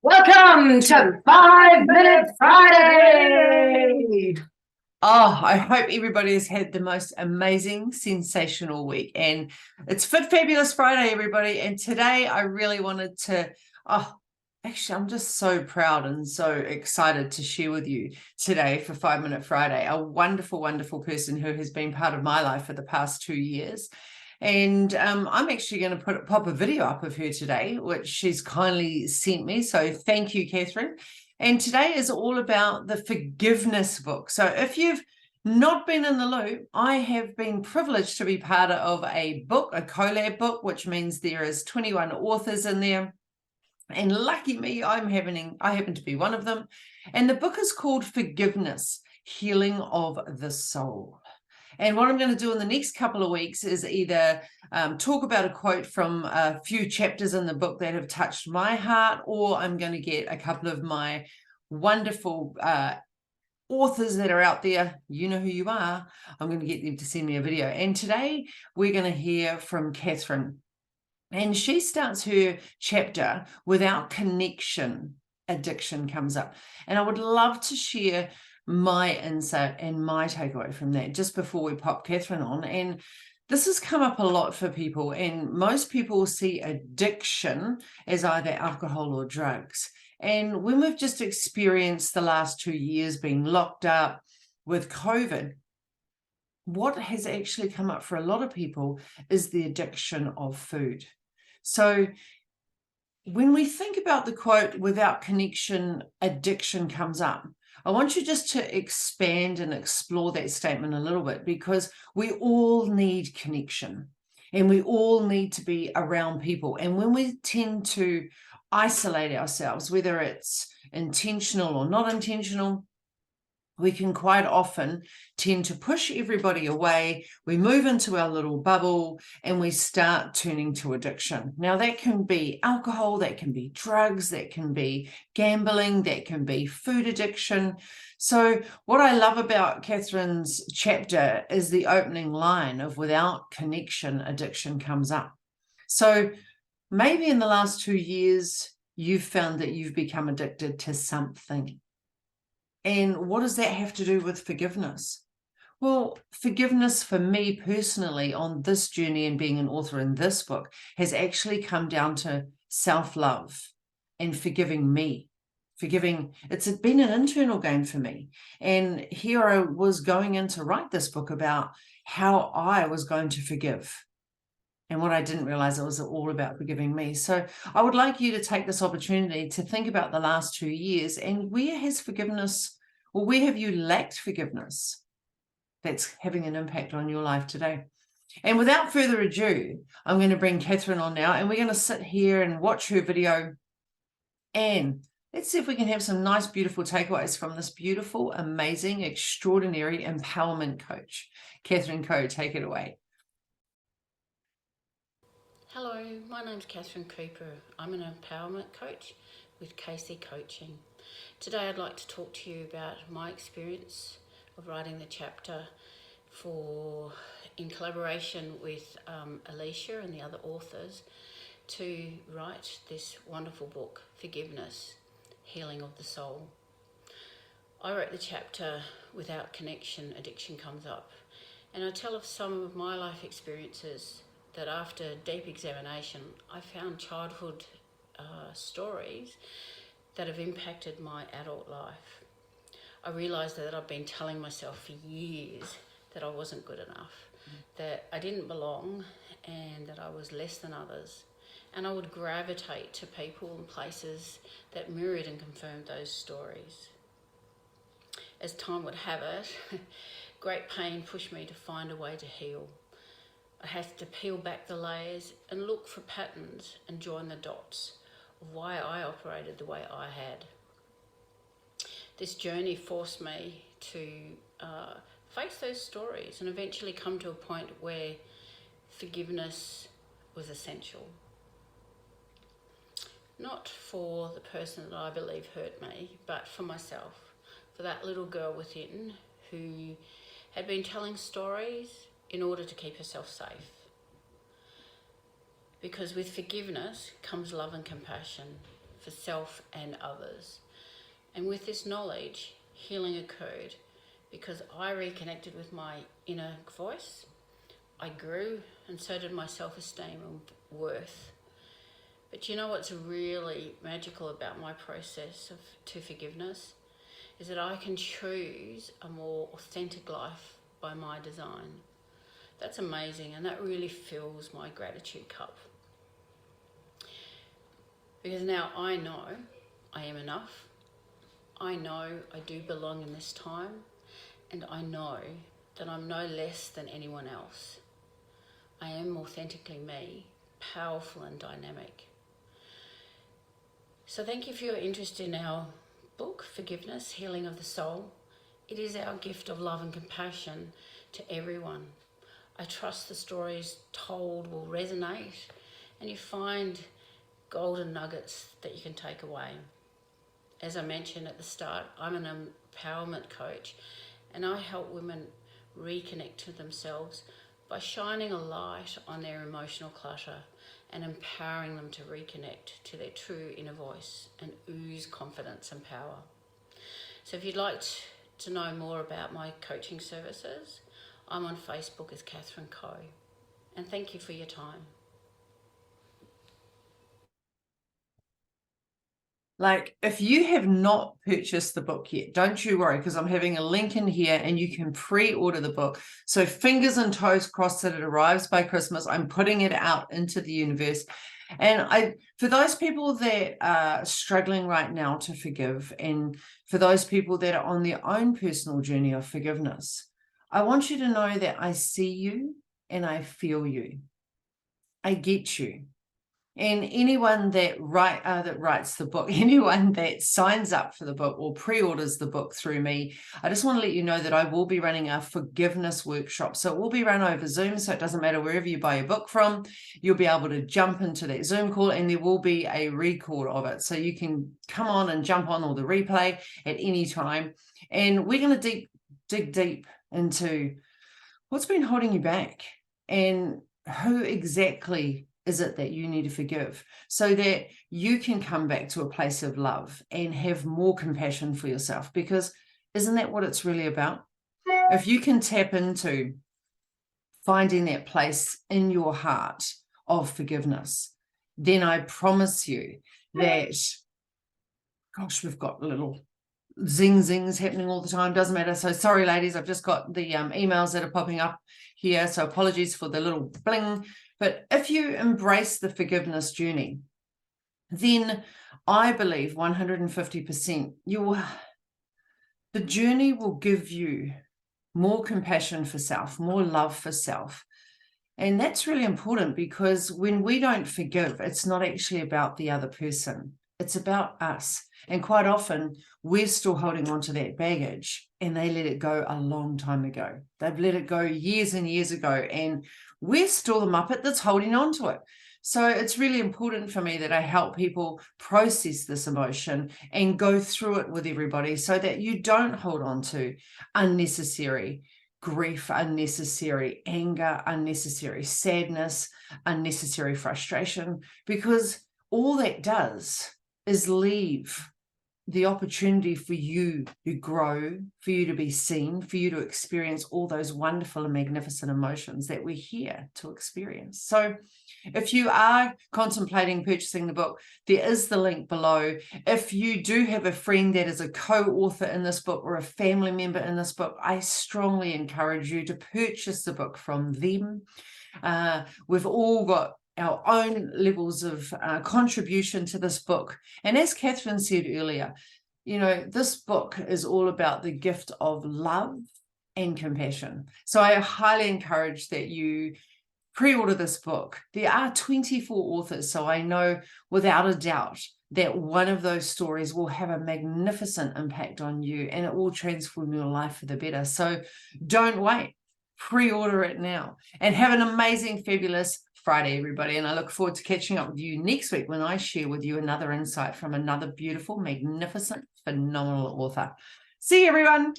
Welcome to 5 Minute Friday. Oh, I hope everybody has had the most amazing, sensational week. And it's Fit Fabulous Friday, everybody. And today I really wanted to, actually, I'm just so proud and so excited to share with you today for 5 Minute Friday, a wonderful, wonderful person who has been part of my life for the past 2 years. And I'm actually going to pop a video up of her today, which she's kindly sent me. So thank you, Kathryn. And today is all about the forgiveness book. So if you've not been in the loop, I have been privileged to be part of a book, a collab book, which means there is 21 authors in there. And lucky me, I happen to be one of them. And the book is called Forgiveness, Healing of the Soul. And what I'm going to do in the next couple of weeks is either talk about a quote from a few chapters in the book that have touched my heart, or I'm going to get a couple of my wonderful authors that are out there. You know who you are. I'm going to get them to send me a video. And today we're going to hear from Kathryn. And she starts her chapter, Without Connection, Addiction Comes Up. And I would love to share my insight and my takeaway from that just before we pop Kathryn on. And this has come up a lot for people, and most people see addiction as either alcohol or drugs. And when we've just experienced the last 2 years being locked up with COVID, what has actually come up for a lot of people is the addiction of food. So when we think about the quote, without connection, addiction comes up, I want you just to expand and explore that statement a little bit, because we all need connection and we all need to be around people. And when we tend to isolate ourselves, whether it's intentional or not intentional, we can quite often tend to push everybody away. We move into our little bubble and we start turning to addiction. Now, that can be alcohol, that can be drugs, that can be gambling, that can be food addiction. So what I love about Kathryn's chapter is the opening line of without connection, addiction comes up. So maybe in the last 2 years, you've found that you've become addicted to something. And what does that have to do with forgiveness? Well, forgiveness for me personally on this journey and being an author in this book has actually come down to self-love and forgiving me. It's been an internal game for me. And here I was going in to write this book about how I was going to forgive. And what I didn't realize, it was all about forgiving me. So I would like you to take this opportunity to think about the last 2 years and where has forgiveness, or where have you lacked forgiveness that's having an impact on your life today? And without further ado, I'm going to bring Kathryn on now, and we're going to sit here and watch her video. And let's see if we can have some nice, beautiful takeaways from this beautiful, amazing, extraordinary empowerment coach. Kathryn Co, take it away. Hello, my name's Kathryn Co. I'm an empowerment coach with KC Coaching. Today I'd like to talk to you about my experience of writing the chapter in collaboration with Alicia and the other authors to write this wonderful book, Forgiveness, Healing of the Soul. I wrote the chapter Without Connection, Addiction Comes Up, and I tell of some of my life experiences that after deep examination, I found childhood stories that have impacted my adult life. I realised that I've been telling myself for years that I wasn't good enough, that I didn't belong, and that I was less than others. And I would gravitate to people and places that mirrored and confirmed those stories. As time would have it, great pain pushed me to find a way to heal. I had to peel back the layers and look for patterns and join the dots of why I operated the way I had. This journey forced me to face those stories and eventually come to a point where forgiveness was essential. Not for the person that I believe hurt me, but for myself, for that little girl within who had been telling stories in order to keep herself safe. Because with forgiveness comes love and compassion. for self and others. And with this knowledge, healing occurred because I reconnected with my inner voice. I grew, and so did my self-esteem and worth. But you know what's really magical about my process to forgiveness is that I can choose a more authentic life by my design. That's amazing, and that really fills my gratitude cup. Because now I know I am enough. I know I do belong in this time, and I know that I'm no less than anyone else. I am authentically me, powerful and dynamic. So thank you for your interest in our book, Forgiveness, Healing of the Soul. It is our gift of love and compassion to everyone. I trust the stories told will resonate and you find golden nuggets that you can take away. As I mentioned at the start, I'm an empowerment coach, and I help women reconnect to themselves by shining a light on their emotional clutter and empowering them to reconnect to their true inner voice and ooze confidence and power. So if you'd like to know more about my coaching services, I'm on Facebook as Kathryn Co. And thank you for your time. Like, if you have not purchased the book yet, don't you worry, because I'm having a link in here and you can pre-order the book. So fingers and toes crossed that it arrives by Christmas. I'm putting it out into the universe. And for those people that are struggling right now to forgive, and for those people that are on their own personal journey of forgiveness, I want you to know that I see you and I feel you. I get you. And anyone that writes the book, anyone that signs up for the book or pre-orders the book through me, I just want to let you know that I will be running a forgiveness workshop. So it will be run over Zoom, so it doesn't matter wherever you buy your book from, you'll be able to jump into that Zoom call, and there will be a record of it. So you can come on and jump on, or the replay at any time. And we're going to dig deep into what's been holding you back and who exactly is it that you need to forgive, so that you can come back to a place of love and have more compassion for yourself. Because isn't that what it's really about? If you can tap into finding that place in your heart of forgiveness, then I promise you that, gosh, we've got little zings happening all the time, doesn't matter. So sorry, ladies, I've just got the emails that are popping up here, so apologies for the little bling. But if you embrace the forgiveness journey, then I believe 150% the journey will give you more compassion for self, more love for self. And that's really important, because when we don't forgive, it's not actually about the other person. It's about us. And quite often we're still holding on to that baggage, and they let it go a long time ago. They've let it go years and years ago, and we're still the muppet that's holding on to it. So it's really important for me that I help people process this emotion and go through it with everybody, so that you don't hold on to unnecessary grief, unnecessary anger, unnecessary sadness, unnecessary frustration, because all that does is leave the opportunity for you to grow, for you to be seen, for you to experience all those wonderful and magnificent emotions that we're here to experience. So if you are contemplating purchasing the book, there is the link below. If you do have a friend that is a co-author in this book, or a family member in this book, I strongly encourage you to purchase the book from them. We've all got our own levels of contribution to this book. And as Kathryn said earlier, you know, this book is all about the gift of love and compassion. So I highly encourage that you pre-order this book. There are 24 authors, so I know without a doubt that one of those stories will have a magnificent impact on you, and it will transform your life for the better. So don't wait. Pre-order it now, and have an amazing, fabulous Friday, everybody. And I look forward to catching up with you next week when I share with you another insight from another beautiful, magnificent, phenomenal author. See you, everyone.